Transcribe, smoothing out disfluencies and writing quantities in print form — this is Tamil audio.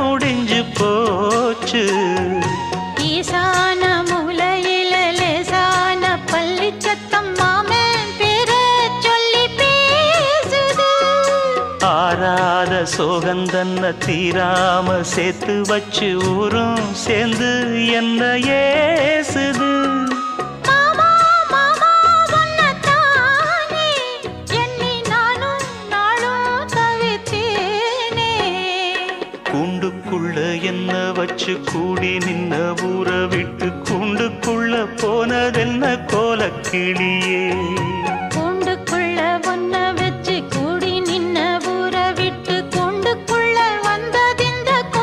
முடிஞ்சு போச்சு. ஈசான மூலையில லேசான பள்ளி சத்தம் மாமன் பேர சொல்லி பேசுது. ஆறாத சோகந்தன்ன தீராம சேர்த்து வச்சு ஊரும் சேர்ந்து என்ன ஏசுது. கூண்டுக்குள்ள என்ன வச்சு கூடி நின்ன ஊரை விட்டு கூண்டுக்குள்ள போனதென்ன கோலக்கிளியே.